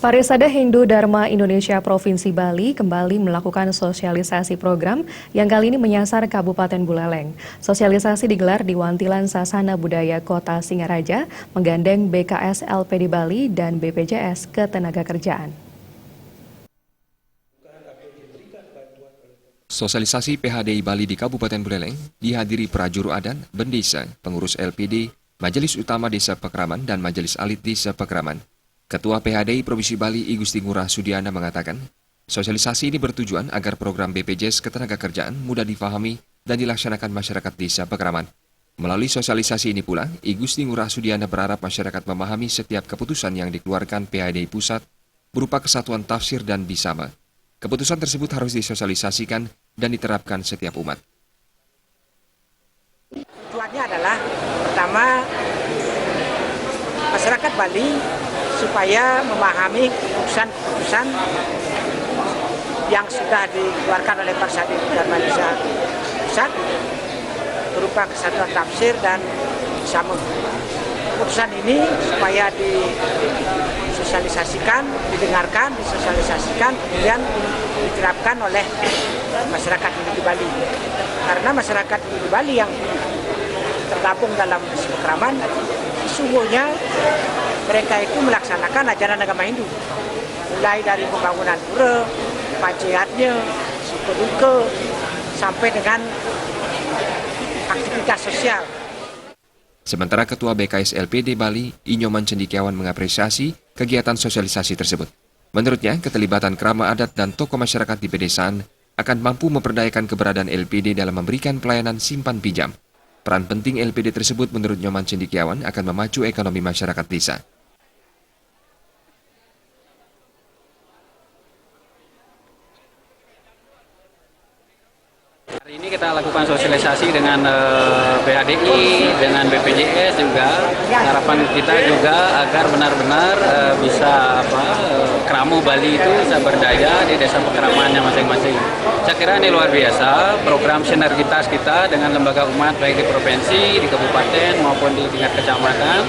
Parisada Hindu Dharma Indonesia Provinsi Bali kembali melakukan sosialisasi program yang kali ini menyasar Kabupaten Buleleng. Sosialisasi digelar di Wantilan Sasana Budaya Kota Singaraja, menggandeng BKS LPD Bali dan BPJS Ketenagakerjaan. Sosialisasi PHDI Bali di Kabupaten Buleleng dihadiri prajuru adat, bendesa, pengurus LPD, Majelis Utama Desa Pekraman, dan Majelis Alit Desa Pekraman. Ketua PHDI Provinsi Bali I Gusti Ngurah Sudiana mengatakan, sosialisasi ini bertujuan agar program BPJS Ketenagakerjaan mudah difahami dan dilaksanakan masyarakat Desa Pekraman. Melalui sosialisasi ini pula, I Gusti Ngurah Sudiana berharap masyarakat memahami setiap keputusan yang dikeluarkan PHDI Pusat berupa kesatuan tafsir dan bisama. Keputusan tersebut harus disosialisasikan dan diterapkan setiap umat. Tujuannya adalah, pertama, masyarakat Bali supaya memahami keputusan-keputusan yang sudah dikeluarkan oleh Parisada Hindu Dharma Indonesia Pusat berupa kesatuan tafsir dan sama. Keputusan ini supaya disosialisasikan, didengarkan, disosialisasikan, kemudian diterapkan oleh masyarakat Hindu di Bali. Karena masyarakat Hindu di Bali yang tergabung dalam Desa Pekraman, sesungguhnya mereka itu melaksanakan ajaran agama Hindu, mulai dari pembangunan pura, pajiatnya, suku duka, sampai dengan aktivitas sosial. Sementara Ketua BKS LPD Bali, Inyoman Cendikiawan mengapresiasi kegiatan sosialisasi tersebut. Menurutnya, keterlibatan kerama adat dan tokoh masyarakat di pedesaan akan mampu memperdayakan keberadaan LPD dalam memberikan pelayanan simpan pinjam. Peran penting LPD tersebut menurut Nyoman Cendikiawan akan memacu ekonomi masyarakat desa. Hari ini kita lakukan sosialisasi dengan PHDI, dengan BPJS juga. Harapan kita juga agar benar-benar bisa keramu Bali itu bisa berdaya di desa pekramannya masing-masing. Saya kira ini luar biasa program sinergitas kita dengan lembaga umat baik di provinsi, di kabupaten maupun di tingkat kecamatan.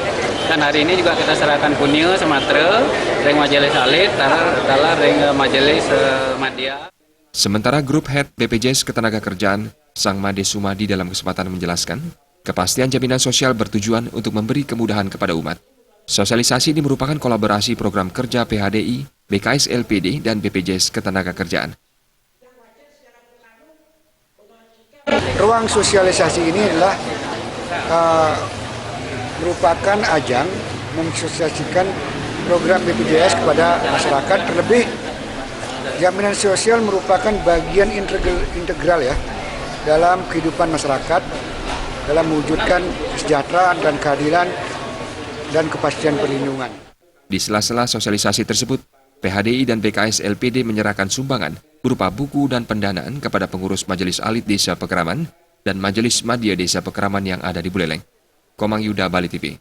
Dan hari ini juga kita serahkan Kunil, Sumatera, dengan Majelis Alit, Talar dengan Majelis Madya. Sementara Grup Head BPJS Ketenagakerjaan, Sang Made Sumadi dalam kesempatan menjelaskan, kepastian jaminan sosial bertujuan untuk memberi kemudahan kepada umat. Sosialisasi ini merupakan kolaborasi program kerja PHDI, BKS LPD, dan BPJS Ketenagakerjaan. Ruang sosialisasi ini adalah merupakan ajang mensosialisasikan program BPJS kepada masyarakat. Terlebih jaminan sosial merupakan bagian integral ya dalam kehidupan masyarakat dalam mewujudkan kesejahteraan dan keadilan dan kepastian perlindungan. Di sela-sela sosialisasi tersebut, PHDI dan BKS LPD menyerahkan sumbangan berupa buku dan pendanaan kepada pengurus Majelis Alit Desa Pekraman dan Majelis Madya Desa Pekraman yang ada di Buleleng. Komang Yuda, Bali TV.